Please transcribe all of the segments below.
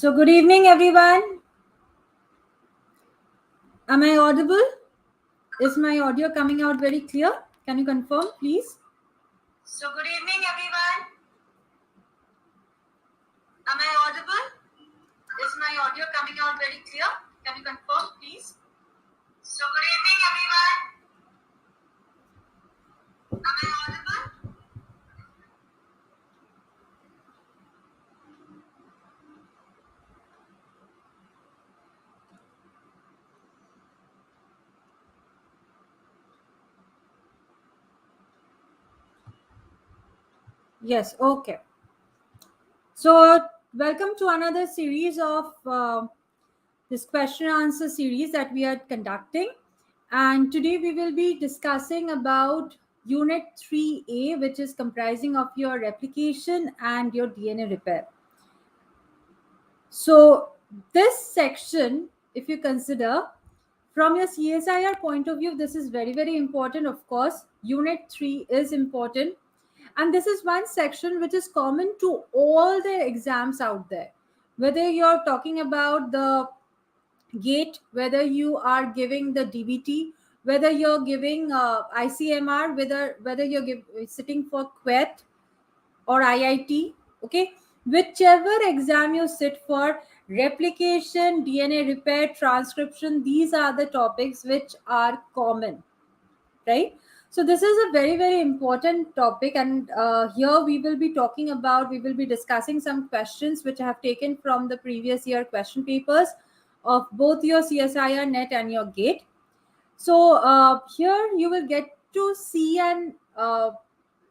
So good evening, everyone. Am I audible? Is my audio coming out very clear? Can you confirm, please? So good evening, everyone. Am I audible? Is my audio coming out very clear? Can you confirm, please? So good evening, everyone. Am I audible? Yes, okay. So welcome to another series of this question and answer series that we are conducting. And today we will be discussing about Unit 3A, which is comprising of your replication and your DNA repair. So this section, if you consider from your CSIR point of view, this is very, very important. Of course, Unit 3 is important. And this is one section which is common to all the exams out there. Whether you're talking about the GATE, whether you are giving the DBT, whether you're giving ICMR, whether you're sitting for QUET or IIT, okay, whichever exam you sit for, replication, DNA repair, transcription, these are the topics which are common, right? So this is a very, very important topic, and here we will be discussing some questions which I have taken from the previous year question papers of both your CSIR net and your GATE. So here you will get to see and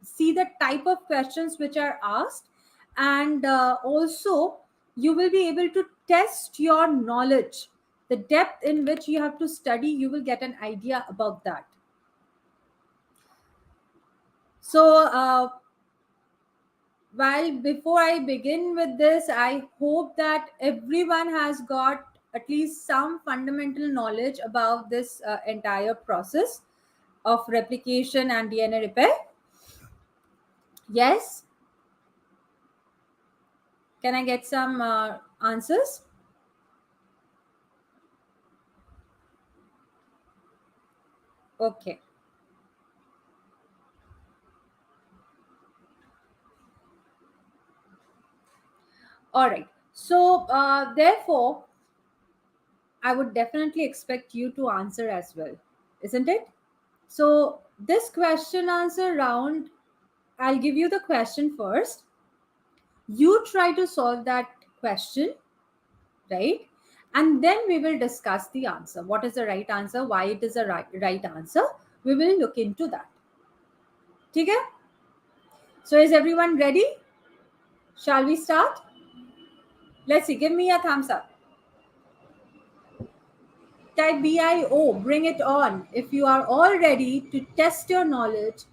see the type of questions which are asked, and also you will be able to test your knowledge, the depth in which you have to study. You will get an idea about that. So while before I begin with this, I hope that everyone has got at least some fundamental knowledge about this entire process of replication and DNA repair. Yes? Can I get some answers? Okay. All right. So therefore, I would definitely expect you to answer as well, isn't it? So this question answer round, I'll give you the question first. You try to solve that question, right? And then we will discuss the answer. What is the right answer? Why it is a right answer? We will look into that. Okay? So is everyone ready? Shall we start? Let's see. Give me a thumbs up. Type BIO. Bring it on. If you are all ready to test your knowledge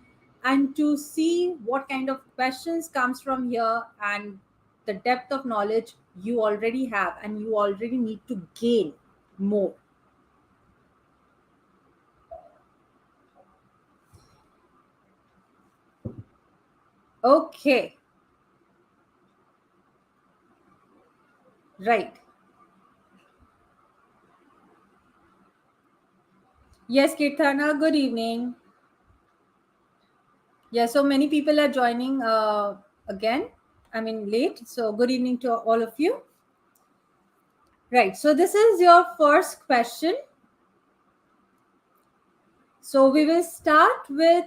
and to see what kind of questions comes from here and the depth of knowledge you already have and you already need to gain more. Okay. Right. Yes, Kirtana, good evening. Yeah, so many people are joining again. I mean, late. So, good evening to all of you. Right. So, this is your first question. So, we will start with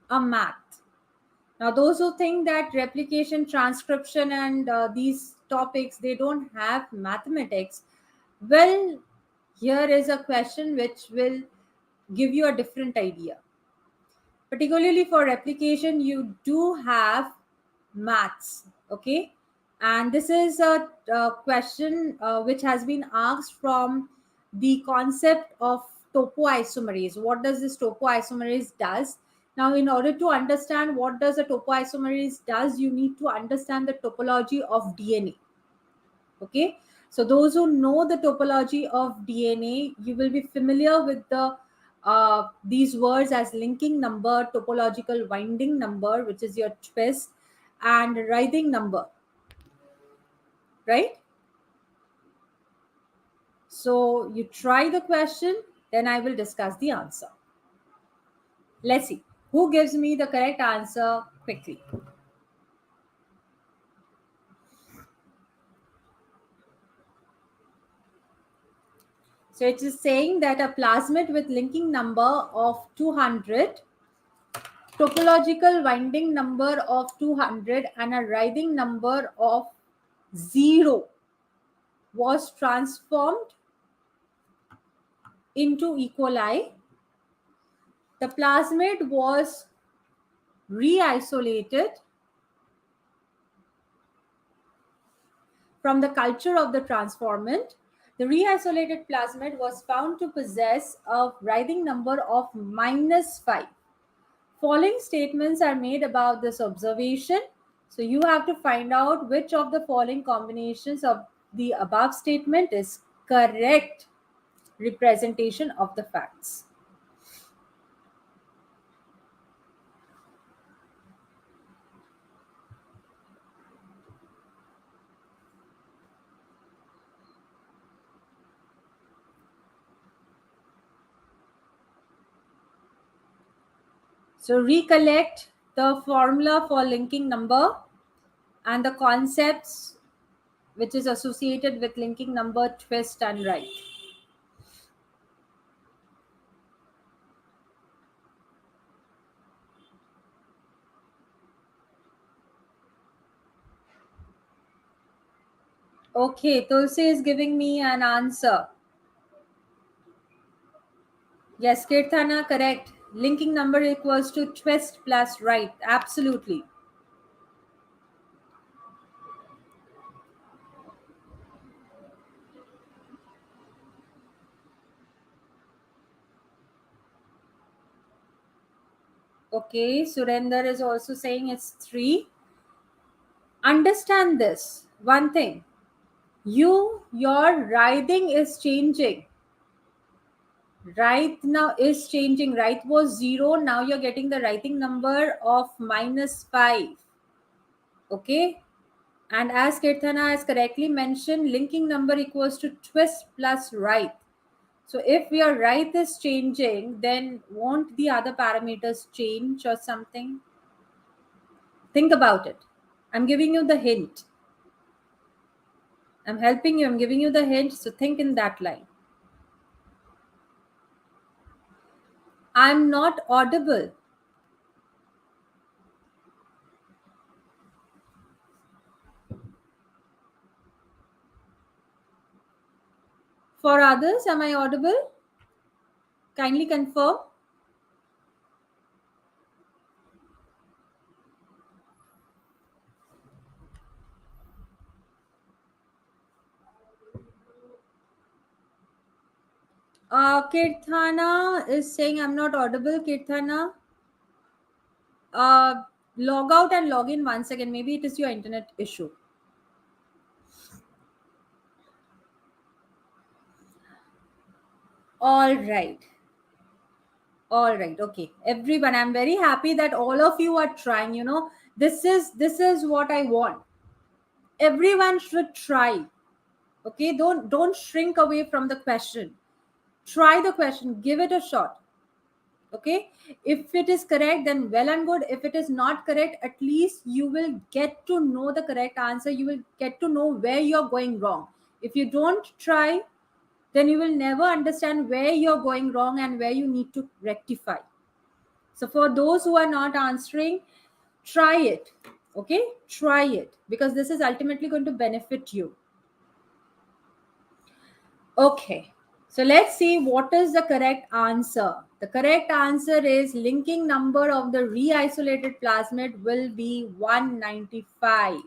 a math. Now, those who think that replication, transcription, and these topics, they don't have mathematics, well, here is a question which will give you a different idea. Particularly for replication, you do have maths, okay? And this is a question which has been asked from the concept of topoisomerase. What does this topoisomerase does? Now, in order to understand what does a topoisomerase does, you need to understand the topology of DNA. Okay, so those who know the topology of DNA, you will be familiar with the these words as linking number, topological winding number, which is your twist, and writhing number, right? So you try the question, then I will discuss the answer. Let's see who gives me the correct answer quickly. So it is saying that a plasmid with linking number of 200, topological winding number of 200, and a writhing number of 0 was transformed into E. coli. The plasmid was re-isolated from the culture of the transformant. The re-isolated plasmid was found to possess a writhing number of -5. Following statements are made about this observation. So you have to find out which of the following combinations of the above statement is correct representation of the facts. So recollect the formula for linking number and the concepts which is associated with linking number, twist and write. Okay, Tulsi is giving me an answer. Yes, Kirtana, correct. Linking number equals to twist plus write. Absolutely. Okay, Surender is also saying it's 3. Understand this one thing. Your writhing is changing. Right now is changing. Right was 0. Now you're getting the writing number of -5. Okay. And as Kirtana has correctly mentioned, linking number equals to twist plus write. So if your write is changing, then won't the other parameters change or something? Think about it. I'm giving you the hint. I'm helping you. I'm giving you the hint. So think in that line. I'm not audible. For others, am I audible? Kindly confirm. Kirthana is saying I'm not audible. Kirthana, uh, log out and log in once again. Maybe it is your internet issue. All right. All right. Okay. Everyone, I'm very happy that all of you are trying. This is what I want. Everyone should try. Okay. Don't shrink away from the question. Try the question. Give it a shot. Okay. If it is correct, then well and good. If it is not correct, at least you will get to know the correct answer. You will get to know where you're going wrong. If you don't try, then you will never understand where you're going wrong and where you need to rectify. So for those who are not answering, try it. Okay, try it, because this is ultimately going to benefit you. Okay, so let's see what is the correct answer. The correct answer is linking number of the re-isolated plasmid will be 195.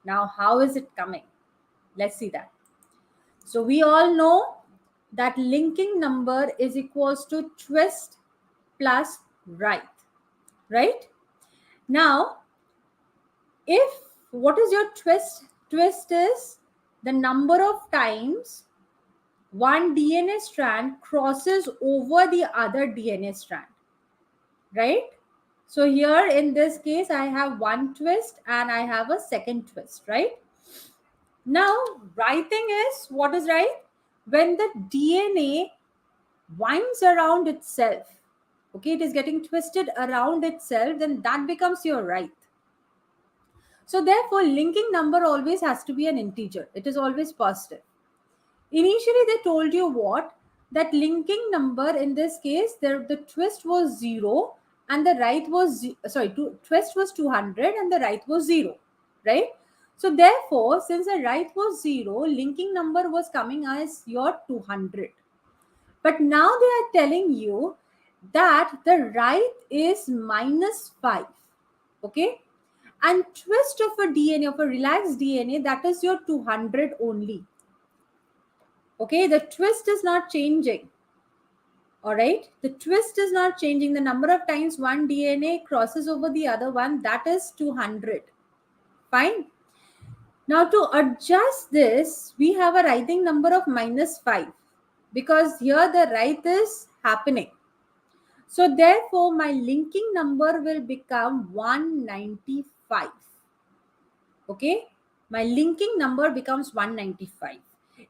Now, how is it coming? Let's see that. So we all know that linking number is equals to twist plus write, right? Now, if what is your twist is the number of times one DNA strand crosses over the other DNA strand, right? So here in this case, I have one twist and I have a second twist, right? Now, writing is, what is right? when the DNA winds around itself, okay, it is getting twisted around itself, then that becomes your right. So therefore, linking number always has to be an integer. It is always positive. Initially, they told you what? That linking number in this case, the twist was 0 and the right was, twist was 200 and the right was 0, right? So therefore, since the right was 0, linking number was coming as your 200. But now they are telling you that the right is -5, okay? And twist of a DNA, of a relaxed DNA, that is your 200 only. Okay, the twist is not changing. All right, the twist is not changing. The number of times one DNA crosses over the other one, that is 200. Fine. Now to adjust this, we have a writing number of -5 because here the right is happening. So therefore, my linking number will become 195. Okay, my linking number becomes 195.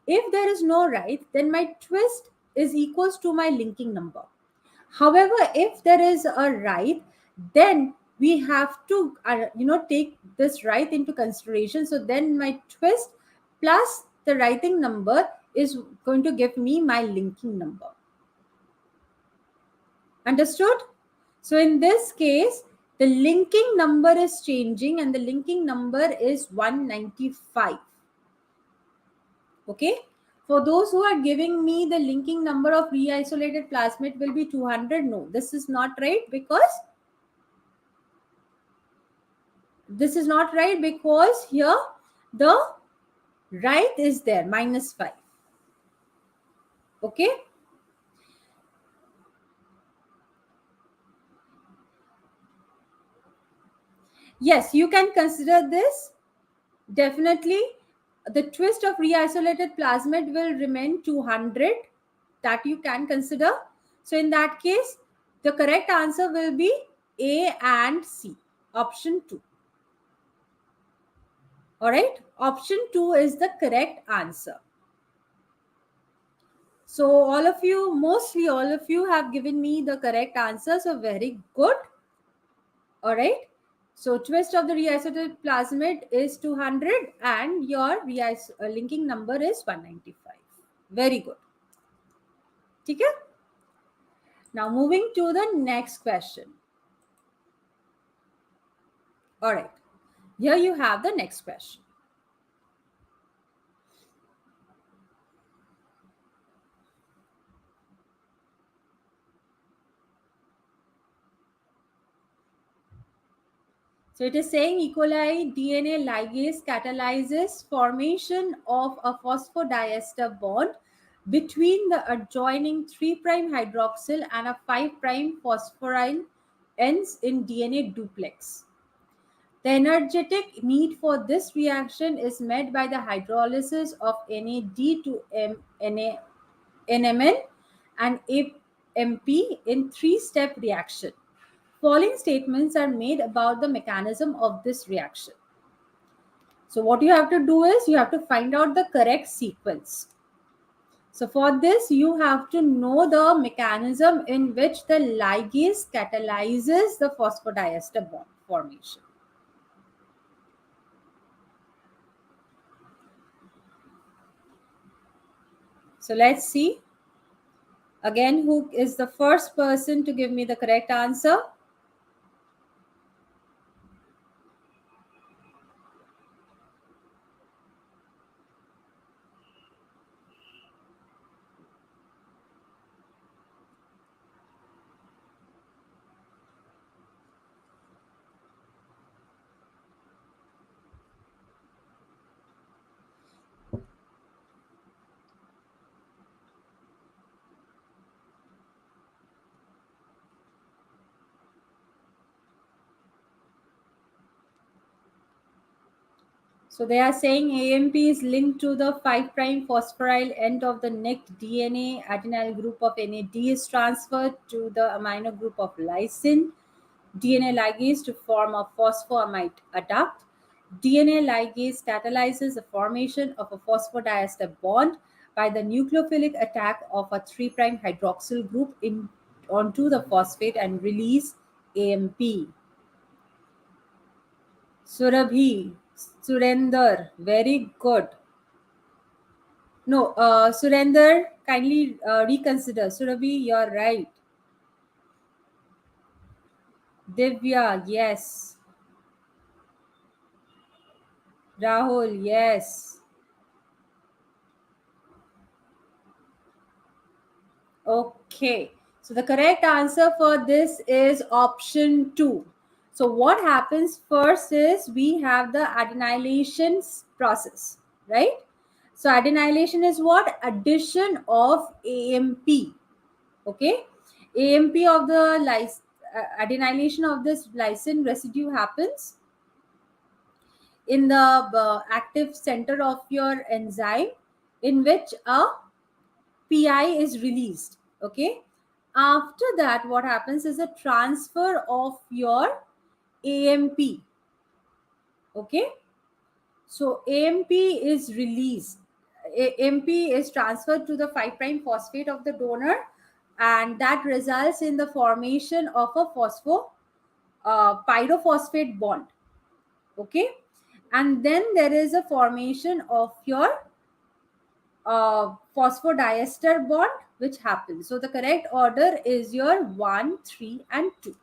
If there is no right, then my twist is equals to my linking number. However, if there is a right, then we have to take this right into consideration. So then my twist plus the writing number is going to give me my linking number. Understood? So in this case, the linking number is changing and the linking number is 195. Okay. For those who are giving me the linking number of reisolated plasmid will be 200. No, this is not right because here the right is there, -5. Okay. Yes, you can consider this. Definitely, the twist of reisolated plasmid will remain 200. That you can consider. So in that case, the correct answer will be A and C, option 2. All right, option 2 is the correct answer. So mostly all of you have given me the correct answer. So very good. All right. So twist of the reisolated plasmid is 200 and your linking number is 195. Very good. Okay. Now moving to the next question. All right. Here you have the next question. So it is saying E. coli DNA ligase catalyzes formation of a phosphodiester bond between the adjoining 3' hydroxyl and a 5' phosphoryl ends in DNA duplex. The energetic need for this reaction is met by the hydrolysis of NAD to NMN and AMP in 3-step reaction. Following statements are made about the mechanism of this reaction. So what you have to do is you have to find out the correct sequence. So for this, you have to know the mechanism in which the ligase catalyzes the phosphodiester bond formation. So let's see. Again, who is the first person to give me the correct answer? So they are saying AMP is linked to the 5' phosphoryl end of the nicked DNA. Adenyl group of NAD is transferred to the amino group of lysine. DNA ligase to form a phosphoamide adduct. DNA ligase catalyzes the formation of a phosphodiester bond by the nucleophilic attack of a 3' hydroxyl group onto the phosphate and release AMP. Surabhi, Surender, very good. No, Surender, kindly reconsider. Surabhi, you're right. Divya, yes. Rahul, yes. Okay. So the correct answer for this is option 2. So what happens first is we have the adenylation process, right? So adenylation is what? Addition of AMP. Okay. AMP of the adenylation of this lysine residue happens in the active center of your enzyme, in which a PI is released. Okay. After that, what happens is a transfer of your AMP. Okay. So AMP is released. AMP is transferred to the 5' phosphate of the donor, and that results in the formation of a pyrophosphate bond. Okay. And then there is a formation of your phosphodiester bond which happens. So the correct order is your 1, 3 and 2.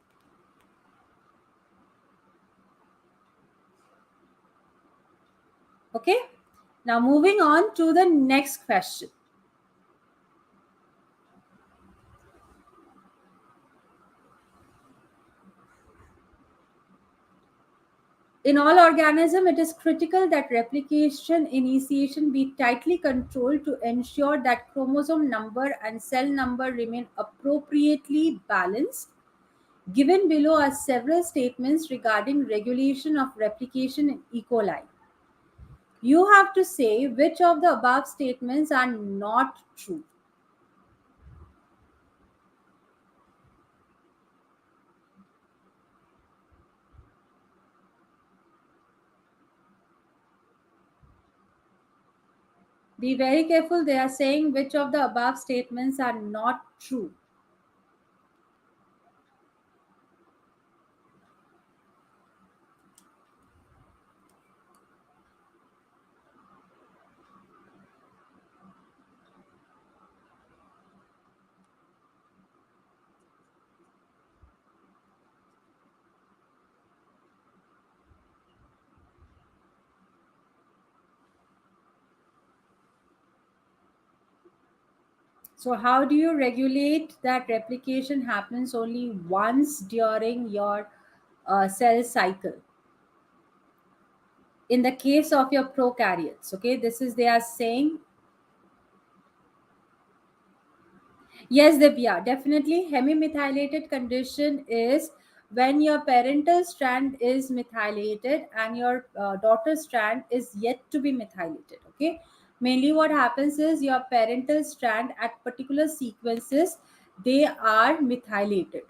Okay. Now moving on to the next question. In all organisms, it is critical that replication initiation be tightly controlled to ensure that chromosome number and cell number remain appropriately balanced. Given below are several statements regarding regulation of replication in E. coli. You have to say which of the above statements are not true. Be very careful. They are saying which of the above statements are not true. So, how do you regulate that replication happens only once during your cell cycle? In the case of your prokaryotes, okay, this is they are saying. Yes, Divya, definitely. Hemimethylated condition is when your parental strand is methylated and your daughter strand is yet to be methylated. Okay, mainly what happens is your parental strand at particular sequences they are methylated.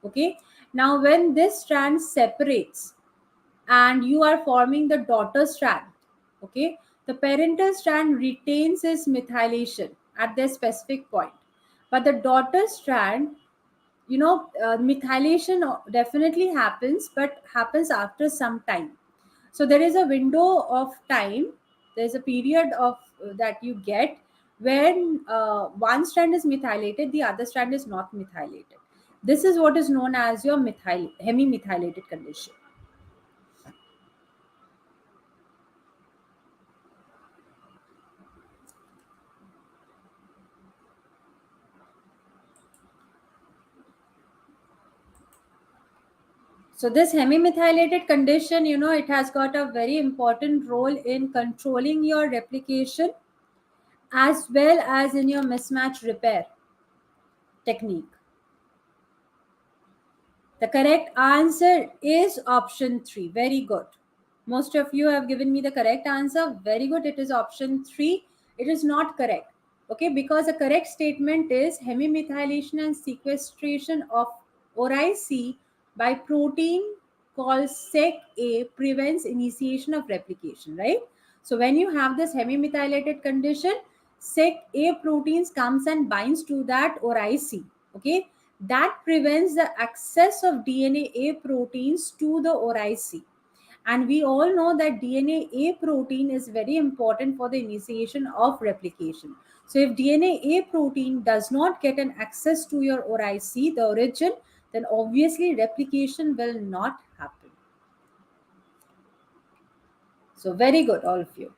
Okay, now when this strand separates and you are forming the daughter strand, okay, the parental strand retains its methylation at their specific point, but the daughter strand, methylation definitely happens, but happens after some time. So there is a window of time, there's a period of that you get when one strand is methylated, the other strand is not methylated. This is what is known as your hemimethylated condition. So this hemimethylated condition, it has got a very important role in controlling your replication as well as in your mismatch repair technique. The correct answer is option 3. Very good. Most of you have given me the correct answer. Very good. It is option 3. It is not correct. Okay, because the correct statement is hemimethylation and sequestration of ORIC by protein called SEC-A prevents initiation of replication, right? So when you have this hemimethylated condition, sec A proteins comes and binds to that ORIC. Okay, that prevents the access of DNA A proteins to the ORIC. And we all know that DNA A protein is very important for the initiation of replication. So if DNA A protein does not get an access to your ORIC, the origin, then obviously replication will not happen. So very good, all of you.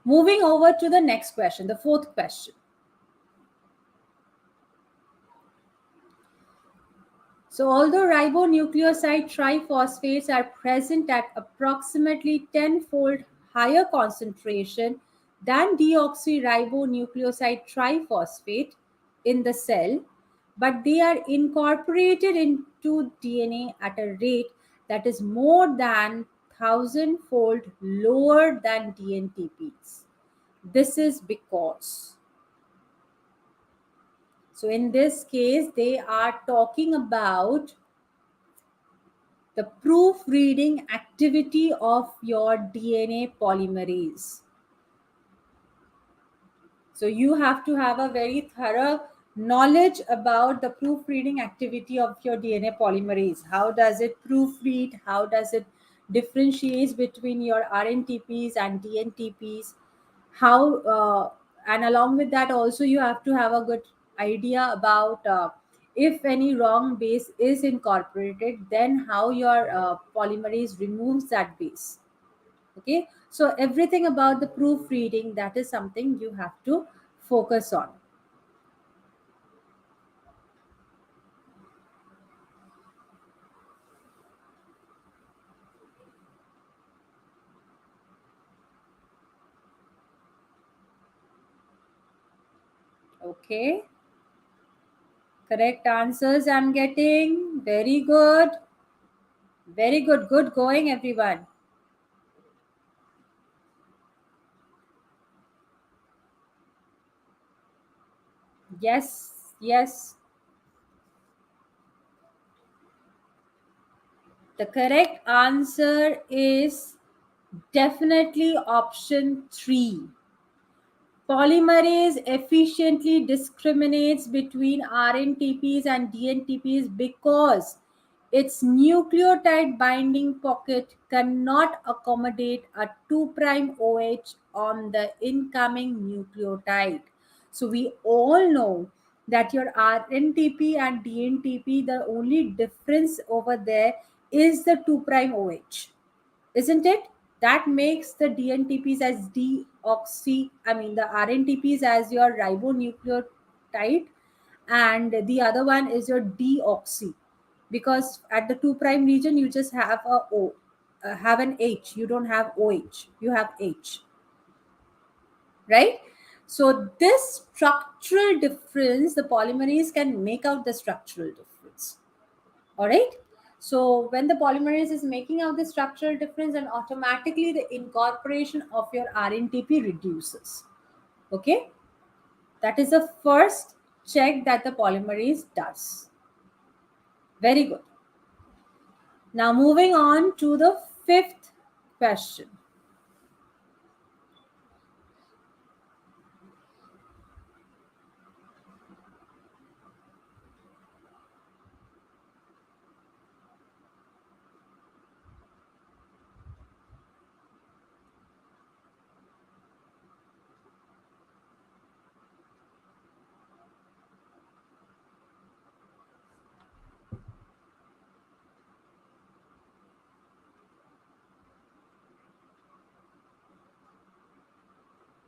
Moving over to the next question, the fourth question. So although ribonucleoside triphosphates are present at approximately 10-fold higher concentration than deoxyribonucleoside triphosphate in the cell, but they are incorporated into DNA at a rate that is more than 1,000-fold lower than DNTPs. This is because, so in this case, they are talking about the proofreading activity of your DNA polymerase. So you have to have a very thorough knowledge about the proofreading activity of your DNA polymerase. How does it proofread? How does it differentiate between your RNTPs and DNTPs? How and along with that also you have to have a good idea about if any wrong base is incorporated, then how your polymerase removes that base. Okay, so everything about the proofreading, that is something you have to focus on. Okay, correct answers I'm getting. Very good, very good, good going everyone. Yes, yes, the correct answer is definitely option 3. Polymerase efficiently discriminates between RNTPs and DNTPs because its nucleotide binding pocket cannot accommodate a 2' OH on the incoming nucleotide. So we all know that your RNTP and DNTP, the only difference over there is the 2' OH, isn't it? That makes the DNTPs as the RNTPs as your ribonucleotide, and the other one is your deoxy, because at the 2' region you just have a O, have an H. You don't have OH, you have H, right? So this structural difference, the polymerase can make out the structural difference. All right. So when the polymerase is making out the structural difference, and automatically the incorporation of your RNTP reduces. Okay. That is the first check that the polymerase does. Very good. Now moving on to the fifth question.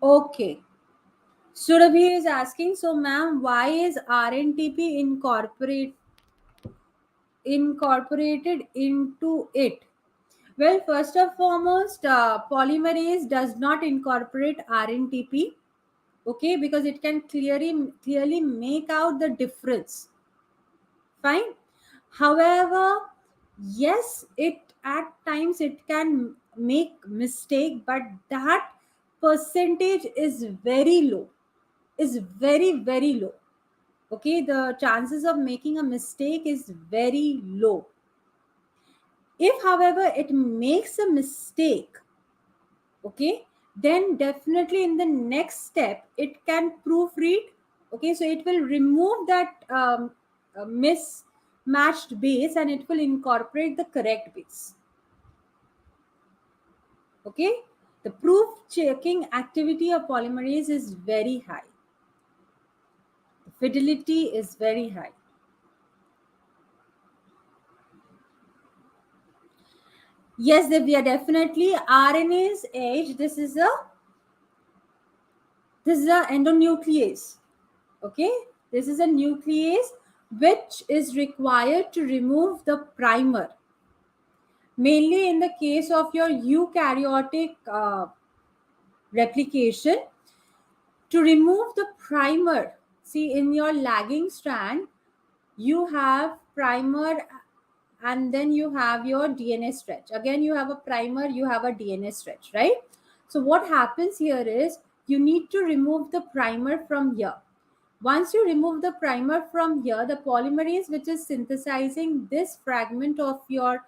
Okay. Surabhi is asking, so ma'am, why is RNTP incorporated into it? Well, first and foremost, polymerase does not incorporate RNTP, okay, because it can clearly make out the difference. Fine. However, yes, it at times it can make mistake, but that percentage is very low, is very low. Okay, the chances of making a mistake is very low. If however it makes a mistake, okay, then definitely in the next step it can proofread. Okay, so it will remove that mismatched base and it will incorporate the correct base. Okay, the proof checking activity of polymerase is very high, the fidelity is very high. Yes, we are definitely RNA's age. This is a endonuclease. Okay, this is a nuclease which is required to remove the primer, mainly in the case of your eukaryotic replication. To remove the primer, see, in your lagging strand you have primer and then you have your DNA stretch. Again, you have a primer, you have a DNA stretch, right? So what happens here is you need to remove the primer from here. Once you remove the primer from here, the polymerase which is synthesizing this fragment of your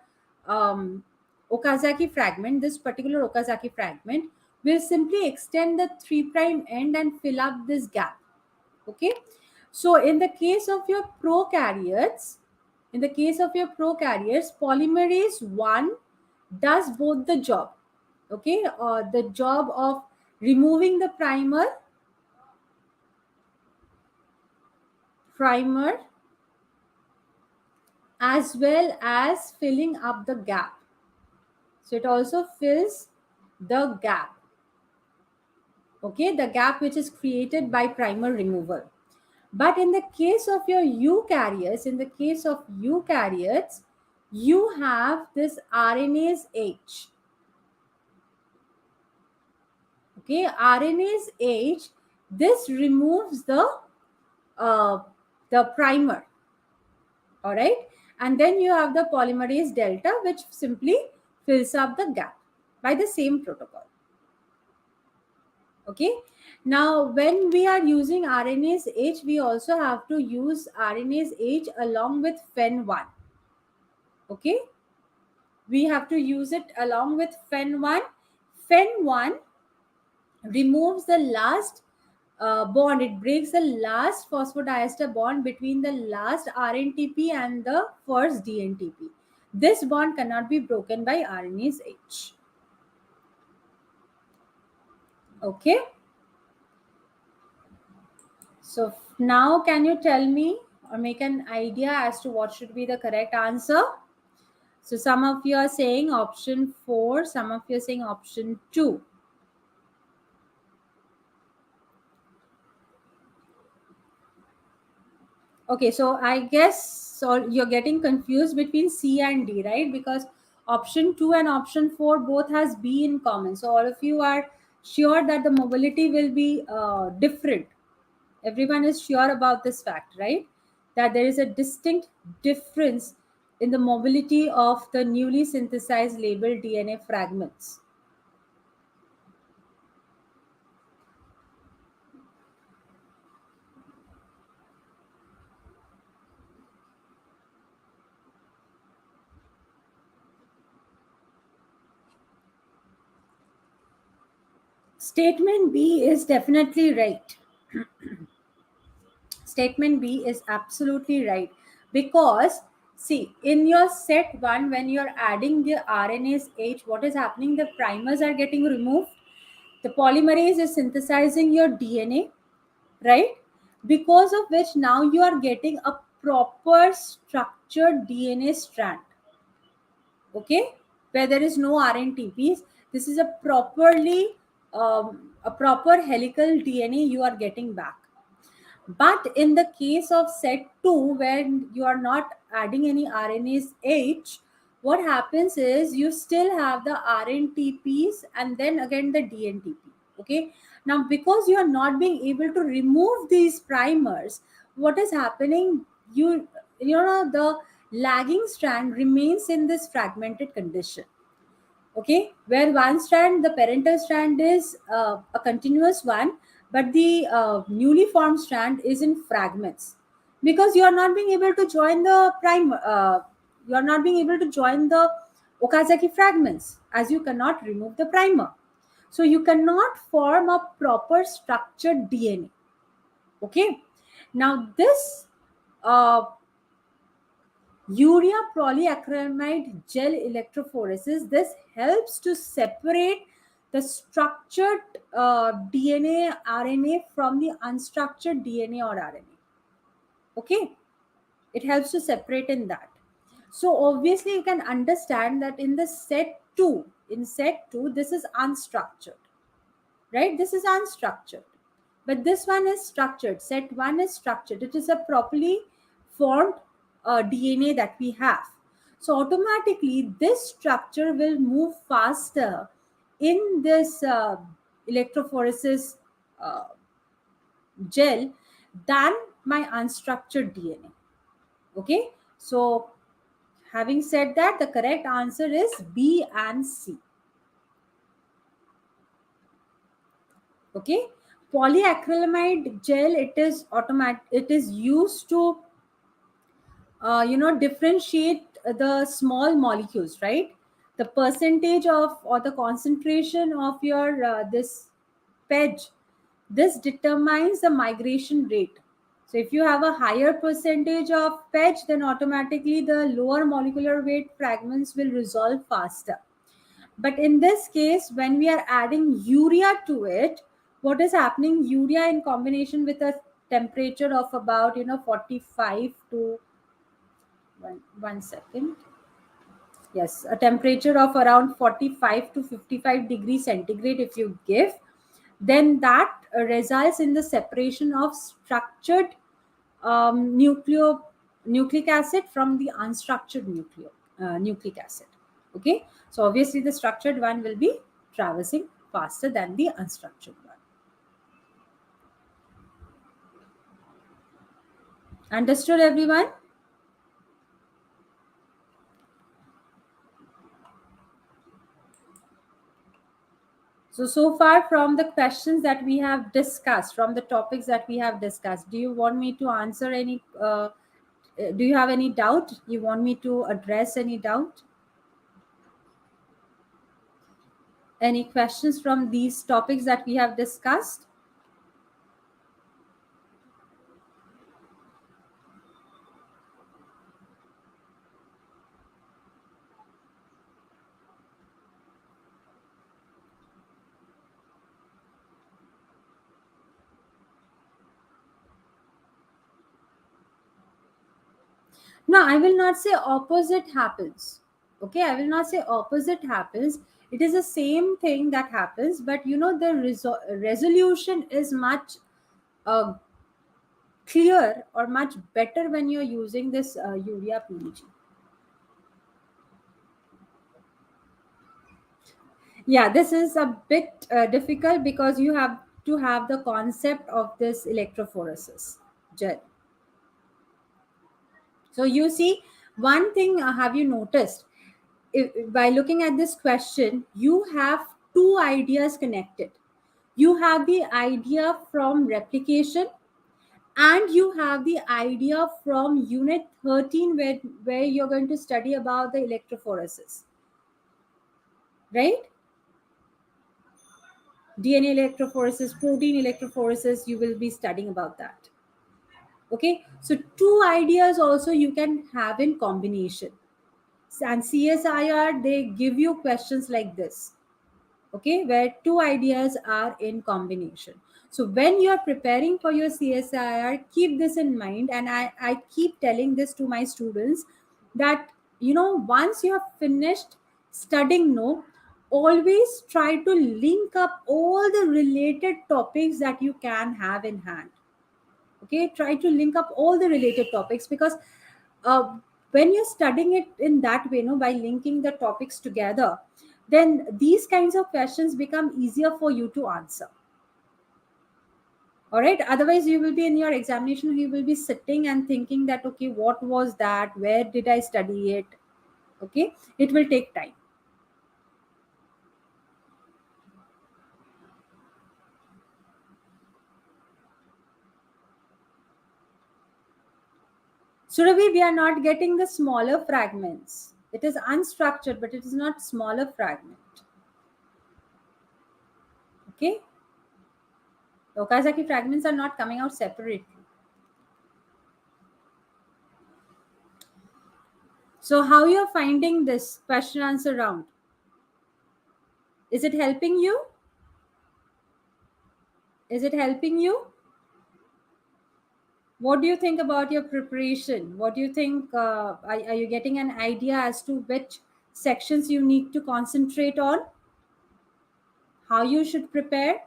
um, Okazaki fragment, this particular Okazaki fragment, will simply extend the 3' end and fill up this gap. Okay, so in the case of your prokaryotes, polymerase 1 does both the job. Okay, the job of removing the primer as well as filling up the gap. So it also fills the gap. Okay, the gap which is created by primer removal. But in the case of your eukaryotes, you have this RNase H. Okay, RNase H, this removes uh, the primer. All right, and then you have the polymerase delta, which simply fills up the gap by the same protocol. Okay, now when we are using RNase H, we also have to use RNase H along with fen1. Okay, we have to use it along with fen1. Fen1 removes the last bond, it breaks the last phosphodiester bond between the last RNTP and the first DNTP. This bond cannot be broken by RNase H. Okay, so now can you tell me or make an idea as to what should be the correct answer? So some of you are saying option 4, some of you are saying option 2. Okay, so I guess so you're getting confused between C and D, right? Because option 2 and option 4 both has B in common. So all of you are sure that the mobility will be different. Everyone is sure about this fact, right? That there is a distinct difference in the mobility of the newly synthesized labeled DNA fragments. Statement B is definitely right. Statement B is absolutely right, because see, in your set 1, when you're adding the RNase H, what is happening? The primers are getting removed, the polymerase is synthesizing your DNA, right? Because of which now you are getting a proper structured DNA strand. Okay, where there is no RNTPs. This is a proper helical DNA you are getting back. But in the case of set 2, where you are not adding any RNase H, what happens is you still have the RNTPs and then again the DNTP. Okay. Now, because you are not being able to remove these primers, what is happening? The lagging strand remains in this fragmented condition. Okay, where one strand, the parental strand, is a continuous one, but the newly formed strand is in fragments, because you are not being able to join the you are not being able to join the Okazaki fragments, as you cannot remove the primer. So you cannot form a proper structured DNA. Okay. Now this urea polyacrylamide gel electrophoresis, this helps to separate the structured DNA, RNA from the unstructured DNA or RNA. Okay, it helps to separate in that. So obviously you can understand that in the set 2, this is unstructured, right? This is unstructured, but this one is structured. Set 1 is structured. It is a properly formed DNA that we have. So automatically this structure will move faster in this electrophoresis uh, gel than my unstructured DNA. Okay, so having said that, the correct answer is B and C. Okay, polyacrylamide gel, it is automatic, it is used to differentiate the small molecules, right? The percentage of, or the concentration of your this PEG, this determines the migration rate. So if you have a higher percentage of PEG, then automatically the lower molecular weight fragments will resolve faster. But in this case, when we are adding urea to it, what is happening? Urea in combination with a temperature of about 45 to one second. Yes, a temperature of around 45 to 55 degrees centigrade if you give, then that results in the separation of structured nucleic acid from the unstructured nucleic acid. Okay, so obviously the structured one will be traversing faster than the unstructured one. Understood, everyone? So far from the questions that we have discussed, from the topics that we have discussed, do you want me to answer any, do you have any doubt? You want me to address any doubt? Any questions from these topics that we have discussed? No, I will not say opposite happens. Okay, I will not say opposite happens. It is the same thing that happens, but the resolution is much uh, clear or much better when you're using this urea PEG. Yeah, this is a bit difficult because you have to have the concept of this electrophoresis gel. So you see, one thing have you noticed? By looking at this question, you have two ideas connected. You have the idea from replication, and you have the idea from unit 13, where you're going to study about the electrophoresis, right? DNA electrophoresis, protein electrophoresis, you will be studying about that. Okay, so two ideas also you can have in combination. And CSIR, they give you questions like this, okay, where two ideas are in combination. So when you are preparing for your CSIR, keep this in mind. And I keep telling this to my students that, once you have finished studying, no, always try to link up all the related topics that you can have in hand. Okay, try to link up all the related topics, because uh, when you're studying it in that way, by linking the topics together, then these kinds of questions become easier for you to answer. All right, otherwise you will be in your examination, you will be sitting and thinking that, okay, what was that, where did I study it? Okay, it will take time. So Ravi, we are not getting the smaller fragments. It is unstructured, but it is not smaller fragment. Okay, the Okazaki fragments are not coming out separately. So how you're finding this question answer round? Is it helping you? Is it helping you? What do you think about your preparation? What do you think? Are you getting an idea as to which sections you need to concentrate on? How you should prepare?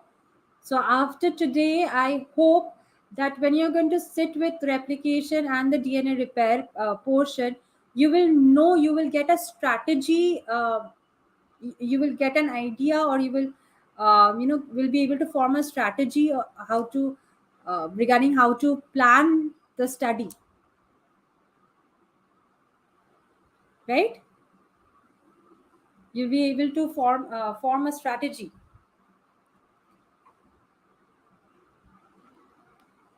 So after today, I hope that when you're going to sit with replication and the DNA repair portion, you will know, you will get a strategy, you will get an idea, or you will, will be able to form a strategy how to, regarding how to plan the study, right? You'll be able to form a strategy.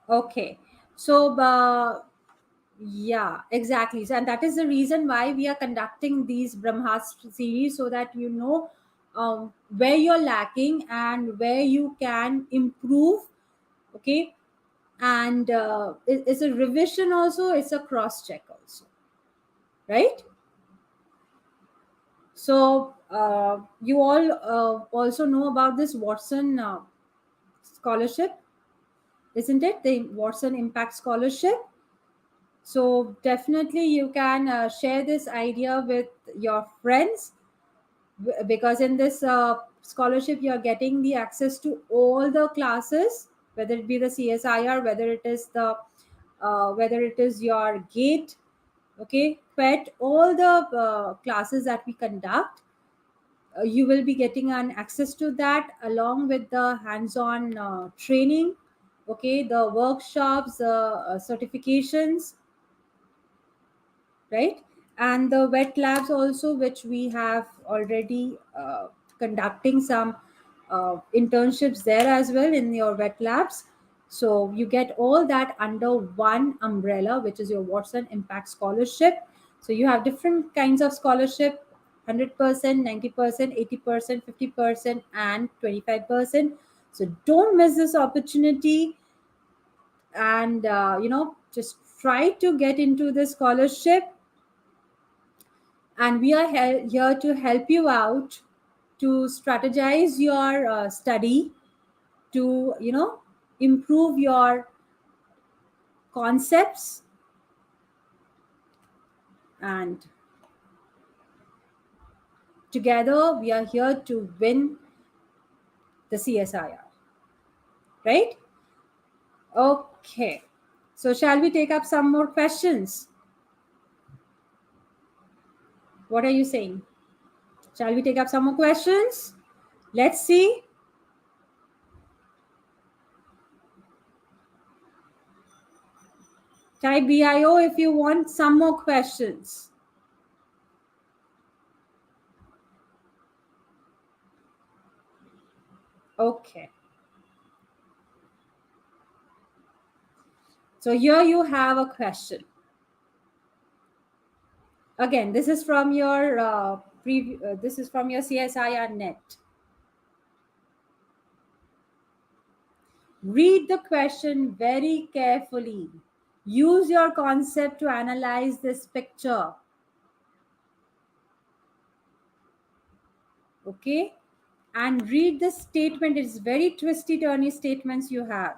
Okay. So yeah, exactly. So, and that is the reason why we are conducting these Brahmastra series, so that you know where you're lacking and where you can improve. Okay, and it's a revision also. It's a cross check also, right? So you all also know about this Watson scholarship, isn't it? The Watson Impact Scholarship. So definitely you can share this idea with your friends, because in this scholarship you are getting the access to all the classes, whether it be the CSIR, whether it is your gate, okay, pet, all the classes that we conduct. You will be getting an access to that, along with the hands-on training, okay, the workshops, certifications, right? And the wet labs also, which we have already conducting some internships there as well in your wet labs. So you get all that under one umbrella, which is your Watson Impact Scholarship. So you have different kinds of scholarship: 100%, 90%, 80%, 50%, and 25%. So don't miss this opportunity, and just try to get into the scholarship. And we are here to help you out to strategize your study, to improve your concepts, and together we are here to win the CSIR, right? Okay, so shall we take up some more questions? What are you saying? Shall we take up some more questions? Let's see. Type BIO if you want some more questions. Okay. So here you have a question. Again, this is from your this is from your CSIR net. Read the question very carefully. Use your concept to analyze this picture. Okay? And read the statement. It's very twisty turny statements you have.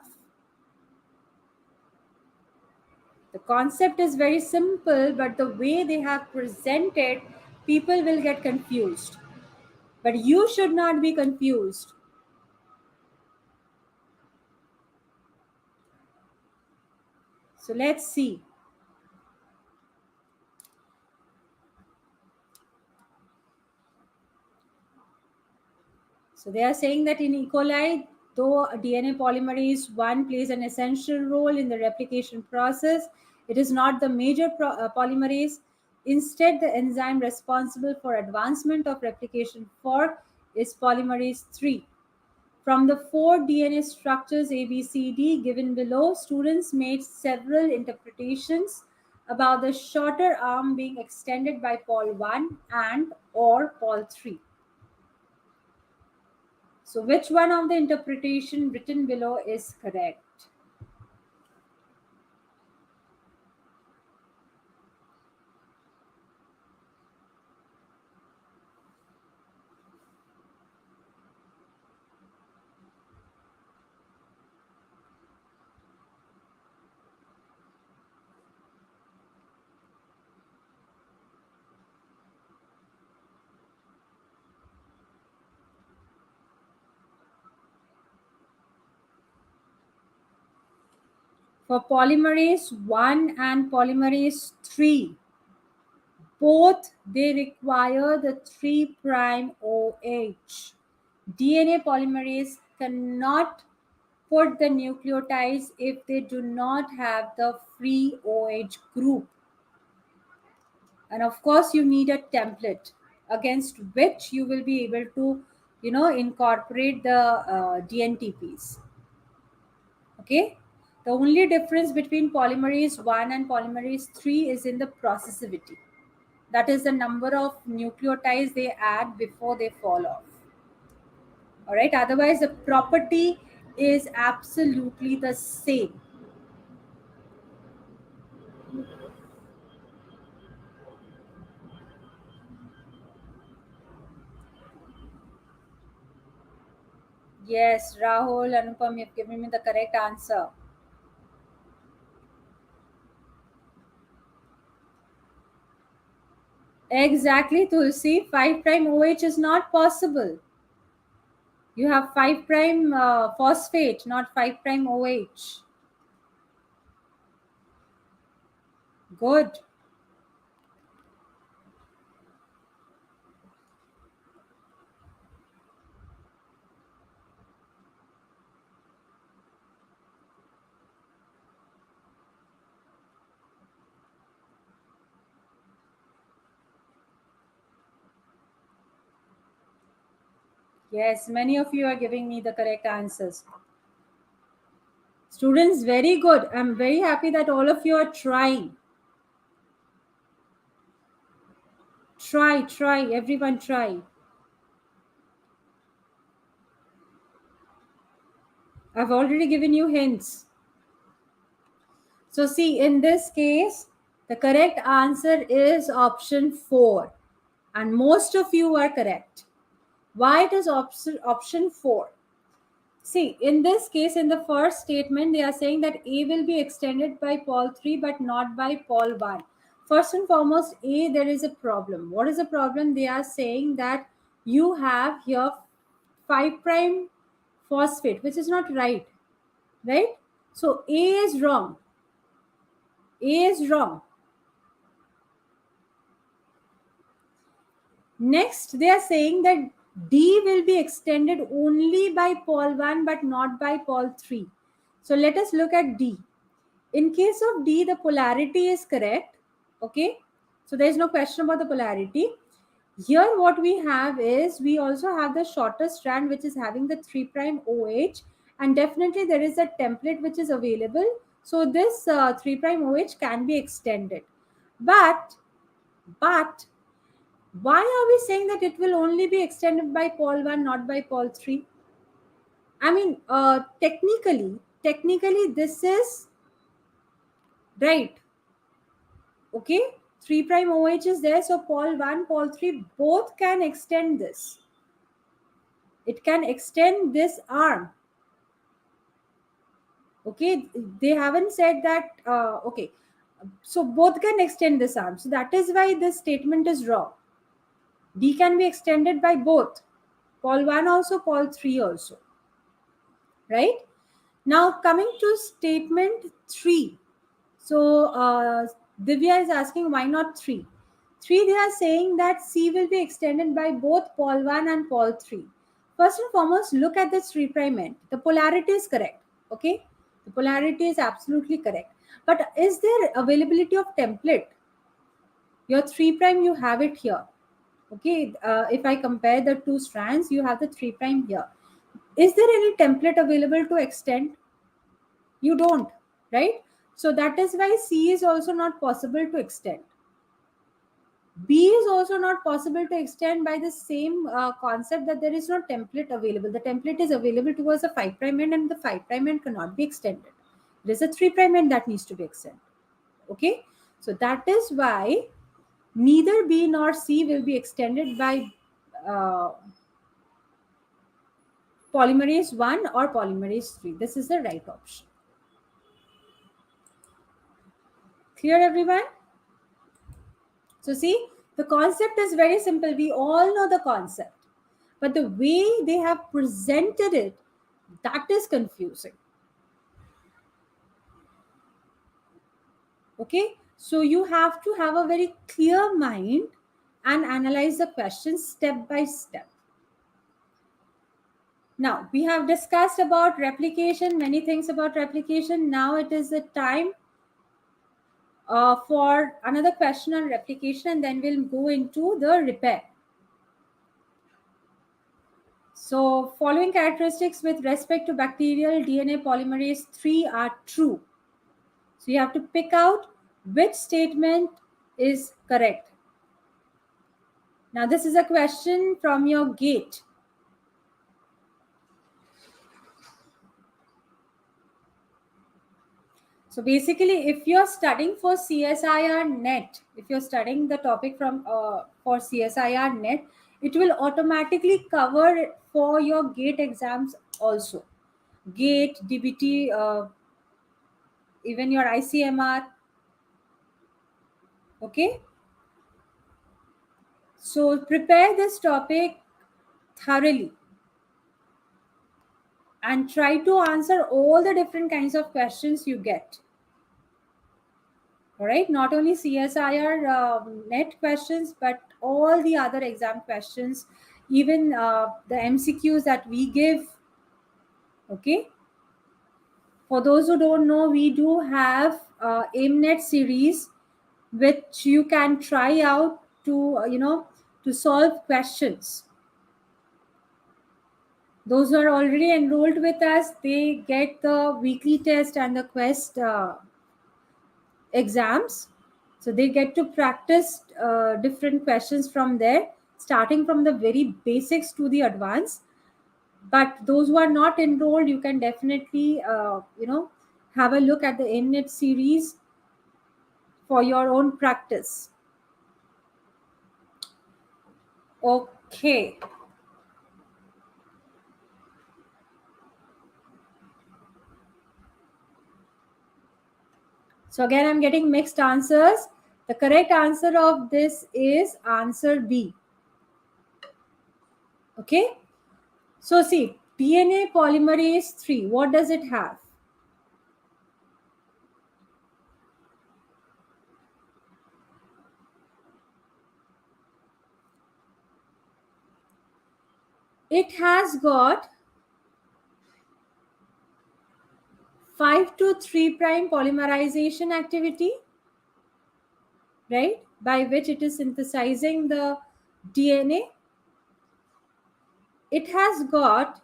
The concept is very simple, but the way they have presented, people will get confused. But you should not be confused. So let's see. So they are saying that in E. coli, though DNA polymerase 1 plays an essential role in the replication process, it is not the major polymerase. Instead, the enzyme responsible for advancement of replication fork is polymerase 3. From the four DNA structures A, B, C, D given below, students made several interpretations about the shorter arm being extended by Pol 1 and or Pol 3. So which one of the interpretation written below is correct? For polymerase 1 and polymerase 3, both they require the 3' OH. DNA polymerase cannot put the nucleotides if they do not have the free OH group. And of course, you need a template against which you will be able to, incorporate the DNTPs. Okay. The only difference between polymerase 1 and polymerase 3 is in the processivity. That is the number of nucleotides they add before they fall off. All right. Otherwise, the property is absolutely the same. Yes, Rahul, Anupam, you've given me the correct answer. Exactly, Tulsi. 5' OH is not possible. You have 5' phosphate, not 5' OH. Good. Yes, many of you are giving me the correct answers. Students, very good. I'm very happy that all of you are trying. Try. Everyone try. I've already given you hints. So see, in this case, the correct answer is option 4. And most of you are correct. Why it is option 4? See, in this case, in the first statement, they are saying that A will be extended by pol 3 but not by pol 1. First and foremost, A, there is a problem. What is the problem? They are saying that you have here 5' phosphate, which is not right. Right? So A is wrong. A is wrong. Next, they are saying that D will be extended only by pol 1 but not by pol 3. So let us look at D. In case of D, the polarity is correct. Okay. So there is no question about the polarity. Here, what we have is we also have the shorter strand which is having the 3' OH, and definitely there is a template which is available. So this 3' OH can be extended. But why are we saying that it will only be extended by pol 1, not by pol 3? I mean, technically, this is right. Okay, 3' OH is there, so pol 1, pol 3 both can extend this. It can extend this arm. Okay, they haven't said that. Okay, so both can extend this arm. So that is why this statement is wrong. D can be extended by both, pol 1 also, pol 3 also. Right? Now coming to statement 3. So Divya is asking why not 3? 3, they are saying that C will be extended by both pol 1 and pol 3. First and foremost, look at the 3' end. The polarity is correct. Okay? The polarity is absolutely correct. But is there availability of template? Your 3' you have it here. Okay? If I compare the two strands, you have the 3' here. Is there any template available to extend? You don't, right? So that is why C is also not possible to extend. B is also not possible to extend by the same concept that there is no template available. The template is available towards the 5' end, and the 5' end cannot be extended. There is a 3' end that needs to be extended. Okay, so that is why neither B nor C will be extended by uh, polymerase 1 or polymerase 3. This is the right option. Clear, everyone? So see, the concept is very simple. We all know the concept. But the way they have presented it, that is confusing. Okay? So you have to have a very clear mind and analyze the question step by step. Now, we have discussed about replication, many things about replication. Now it is the time for another question on replication, and then we'll go into the repair. So, following characteristics with respect to bacterial DNA polymerase 3 are true. So, you have to pick out which statement is correct. Now, this is a question from your gate. So basically, if you're studying for CSIR net, if you're studying the topic from for CSIR net, it will automatically cover for your gate exams also. Gate, DBT, even your ICMR. Okay. So prepare this topic thoroughly and try to answer all the different kinds of questions you get. All right, not only CSIR net questions, but all the other exam questions, even the MCQs that we give. Okay, for those who don't know, we do have AIMNet series, which you can try out to to solve questions. Those who are already enrolled with us, they get the weekly test and the quest exams, so they get to practice different questions from there, starting from the very basics to the advanced. But those who are not enrolled, you can definitely have a look at the NNet series for your own practice. Okay, so again I'm getting mixed answers. The correct answer of this is answer B. Okay, so see, DNA polymerase 3, what does it have? It has got 5 to 3 prime polymerization activity, right, by which it is synthesizing the DNA. It has got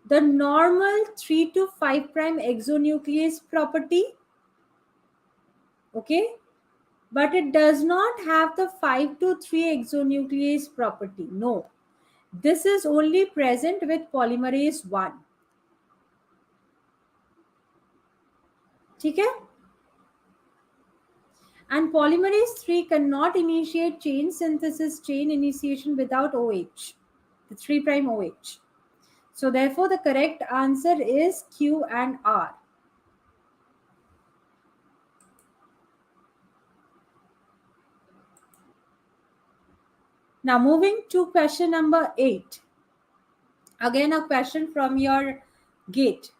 the normal 3 to 5 prime exonuclease property, okay, but it does not have the 5 to 3 exonuclease property. No, this is only present with polymerase 1. Okay? And polymerase 3 cannot initiate chain synthesis, chain initiation without OH, the 3 prime OH. So therefore the correct answer is Q and R. Now moving to question number 8. Again a question from your gate.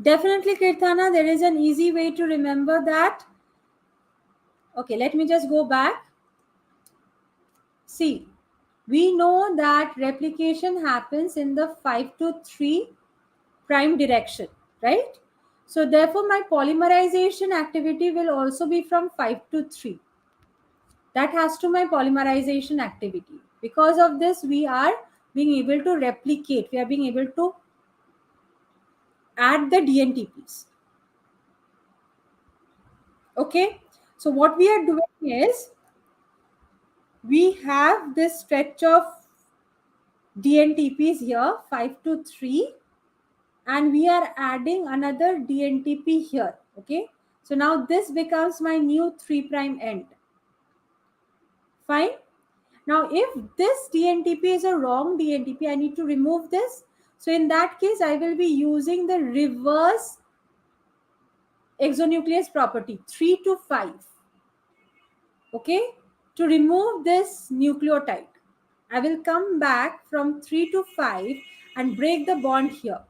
Definitely, Kirtana, there is an easy way to remember that. Okay, let me just go back. See, we know that replication happens in the 5 to 3 prime direction, right? So therefore, my polymerization activity will also be from 5 to 3. That has to my polymerization activity. Because of this, we are being able to replicate. We are being able to add the DNTPs. Okay, So what we are doing is we have this stretch of DNTPs here, 5 to 3, and we are adding another DNTP here. Okay, so now this becomes my new 3' end. Fine. Now if this DNTP is a wrong DNTP, I need to remove this. So in that case, I will be using the reverse exonuclease property, 3 to 5. Okay, to remove this nucleotide, I will come back from 3 to 5 and break the bond here.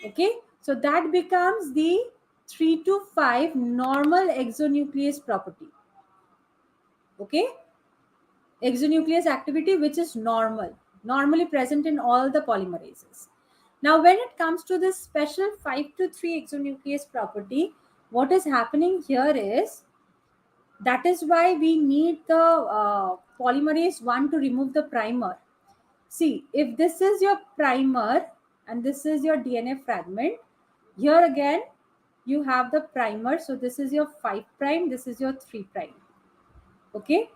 Okay, so that becomes the 3 to 5 normal exonuclease property. Okay, exonuclease activity which is normally present in all the polymerases. Now when it comes to this special 5 to 3 exonuclease property, what is happening here is, that is why we need the polymerase 1 to remove the primer. See, if this is your primer and this is your DNA fragment, here again you have the primer. So this is your 5 prime, this is your 3 prime. Okay,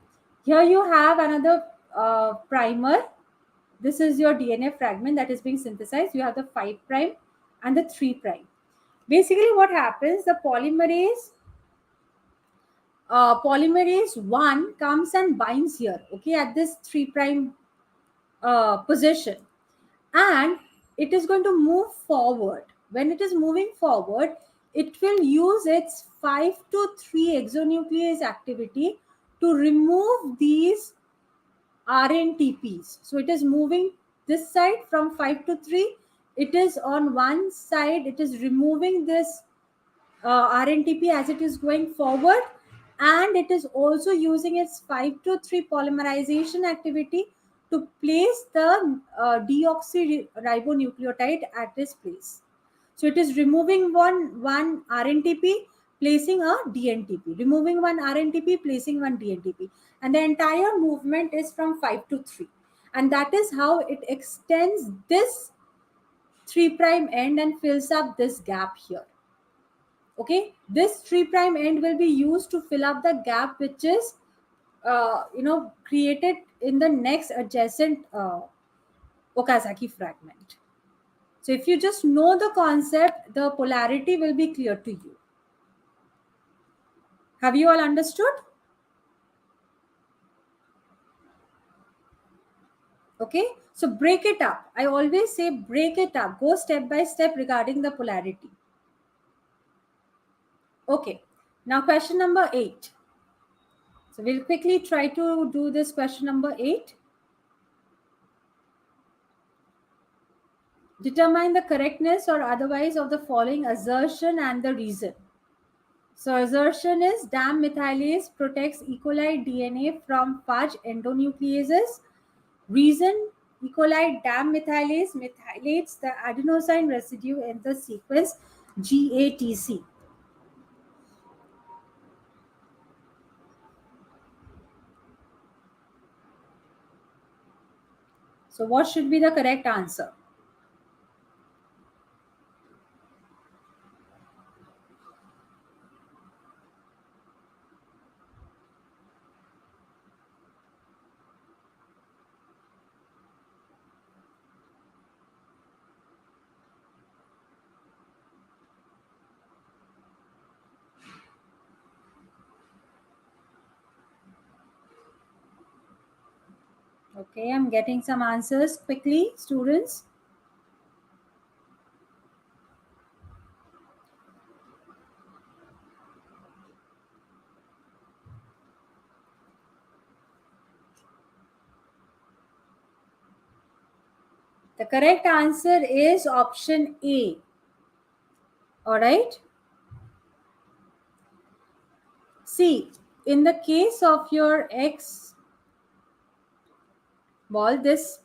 here you have another primer. This is your DNA fragment that is being synthesized. You have the 5 prime and the 3 prime. Basically what happens, the polymerase 1 comes and binds here, okay, at this 3 prime position, and it is going to move forward. When it is moving forward, it will use its 5 to 3 exonuclease activity to remove these RNTPs. So it is moving this side from 5 to 3. It is on one side, it is removing this RNTP as it is going forward, and it is also using its 5 to 3 polymerization activity to place the deoxyribonucleotide at its place. So it is removing one RNTP, placing a DNTP, removing one RNTP, placing one DNTP, and the entire movement is from 5 to 3, and that is how it extends this 3' end and fills up this gap here. Okay, this 3' end will be used to fill up the gap which is created in the next adjacent Okazaki fragment. So if you just know the concept, the polarity will be clear to you. Have you all understood? Okay, so break it up. I always say break it up, go step by step regarding the polarity. Okay, now question number 8. So we'll quickly try to do this question number 8. Determine the correctness or otherwise of the following assertion and the reason. So assertion is DAM methylase protects E. coli DNA from fudge endonucleases. Reason, E. coli DAM methylase methylates the adenosine residue in the sequence GATC. So what should be the correct answer? Okay, I'm getting some answers quickly, students. The correct answer is option A. All right. See, in the case of your X ball, this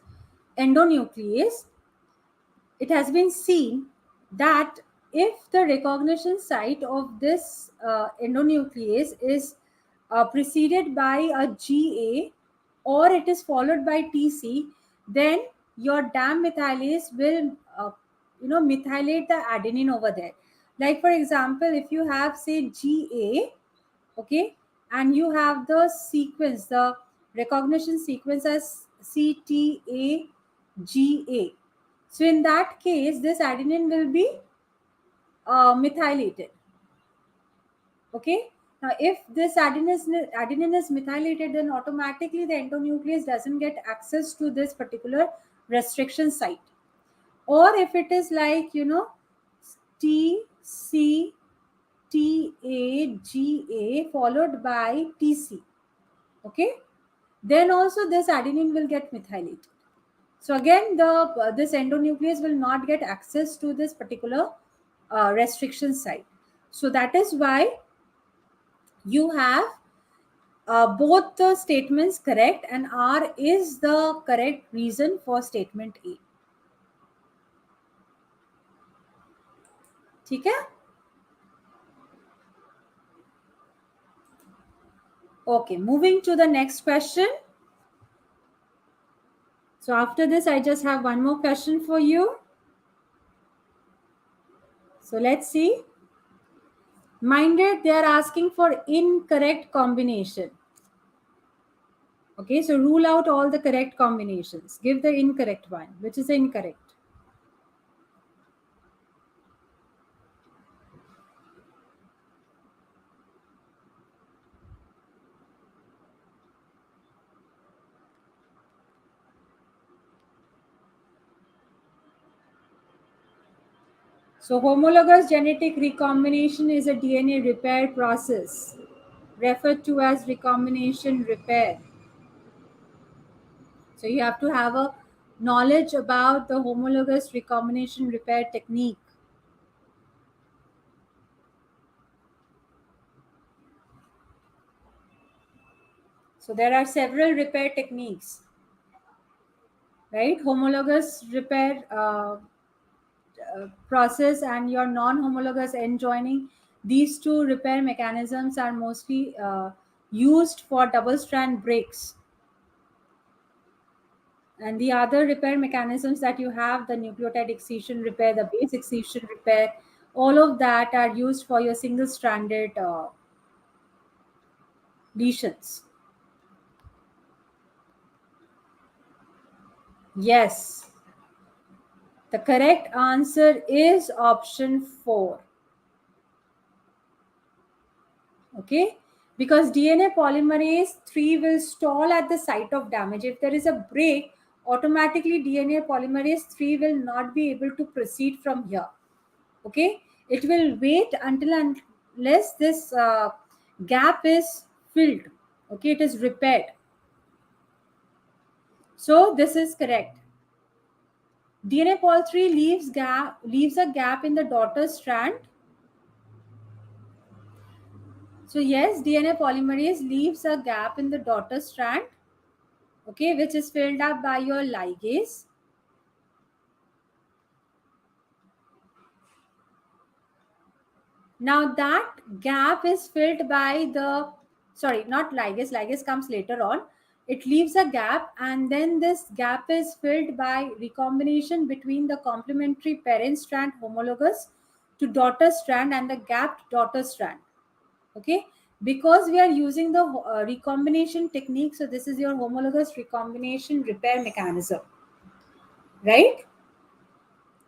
endonuclease, it has been seen that if the recognition site of this endonuclease is preceded by a GA or it is followed by TC, then your DAM methylase will methylate the adenine over there. Like for example, if you have say GA Okay, and you have the sequence, the recognition sequence as CTAGA. So in that case, this adenine will be methylated. Okay, now if this adenine is methylated, then automatically the endonuclease doesn't get access to this particular restriction site. Or if it is like, TCTAGA followed by TC, okay, then also this adenine will get methylated. So again, the this endonuclease will not get access to this particular restriction site. So that is why you have both the statements correct, and R is the correct reason for statement A. ठीक है? Okay, moving to the next question. So after this, I just have one more question for you. So let's see. Minded, they are asking for incorrect combination. Okay, so rule out all the correct combinations. Give the incorrect one. Which is incorrect? So homologous genetic recombination is a DNA repair process referred to as recombination repair. So you have to have a knowledge about the homologous recombination repair technique. So there are several repair techniques, right? Homologous repair process and your non-homologous end joining. These two repair mechanisms are mostly used for double strand breaks. And the other repair mechanisms that you have, the nucleotide excision repair, the base excision repair, all of that are used for your single stranded lesions. Yes, the correct answer is option 4. Okay, because DNA polymerase 3 will stall at the site of damage. If there is a break, automatically DNA polymerase 3 will not be able to proceed from here. Okay, it will wait unless this gap is filled. Okay, it is repaired. So this is correct. DNA pol 3 leaves a gap in the daughter strand. So yes, DNA polymerase leaves a gap in the daughter strand, okay, which is filled up by your ligase. Now that gap is filled by the, sorry, not ligase, ligase comes later on. It leaves a gap, and then this gap is filled by recombination between the complementary parent strand homologous to daughter strand and the gapped daughter strand. Okay, because we are using the recombination technique, so this is your homologous recombination repair mechanism, right?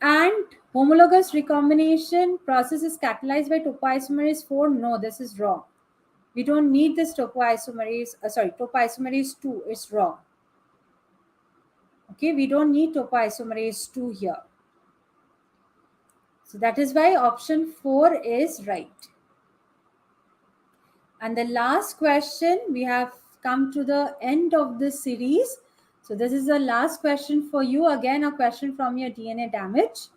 And homologous recombination process is catalyzed by topoisomerase 4. No, this is wrong. We don't need this topoisomerase 2 is wrong. Okay, we don't need topoisomerase 2 here. So that is why option 4 is right. And the last question, we have come to the end of this series. So this is the last question for you. Again, a question from your DNA damage.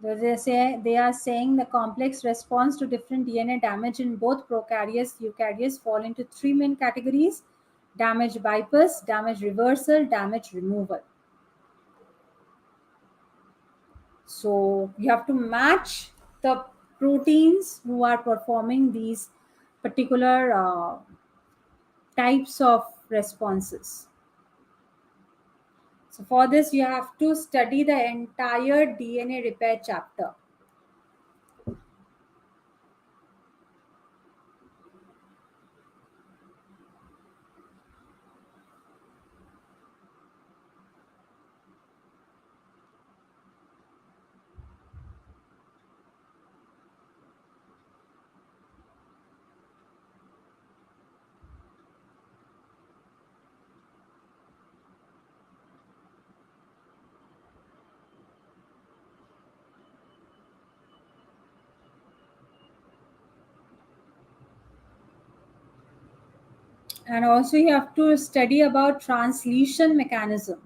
They are saying the complex response to different DNA damage in both prokaryotes, eukaryotes fall into 3 main categories: damage bypass, damage reversal, damage removal. So you have to match the proteins who are performing these particular types of responses. So for this, you have to study the entire DNA repair chapter. And also you have to study about translation mechanism.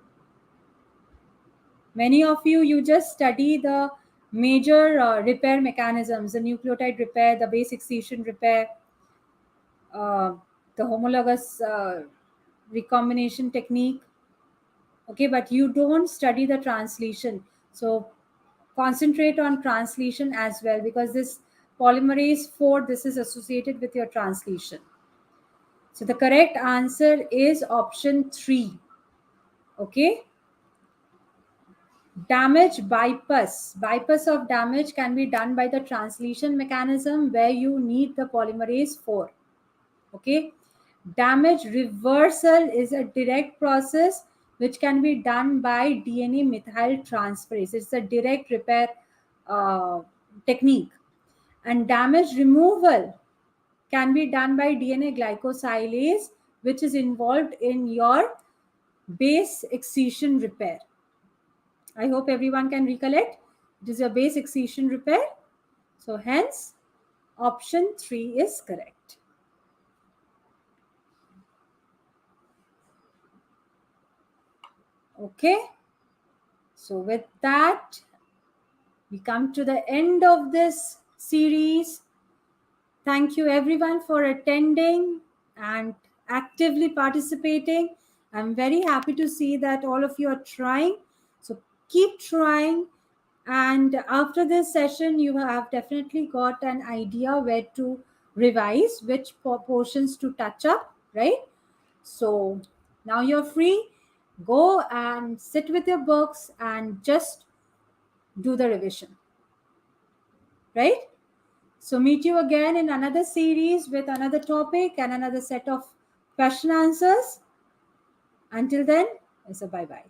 Many of you just study the major repair mechanisms, the nucleotide repair, the base excision repair, uh, the homologous recombination technique. Okay, but you don't study the translation. So concentrate on translation as well, because this polymerase 4, this is associated with your translation. So the correct answer is option 3. Okay. Damage bypass. Bypass of damage can be done by the translation mechanism where you need the polymerase 4. Okay. Damage reversal is a direct process which can be done by DNA methyl transferase. It's a direct repair technique. And damage removal can be done by DNA glycosylase, which is involved in your base excision repair. I hope everyone can recollect. It is a base excision repair. So hence, option 3 is correct. Okay. So with that, we come to the end of this series. Thank you everyone for attending and actively participating. I'm very happy to see that all of you are trying. So keep trying. And after this session, you have definitely got an idea where to revise, which portions to touch up, right? So now you're free. Go and sit with your books and just do the revision, right? So meet you again in another series with another topic and another set of question answers. Until then, it's a bye-bye.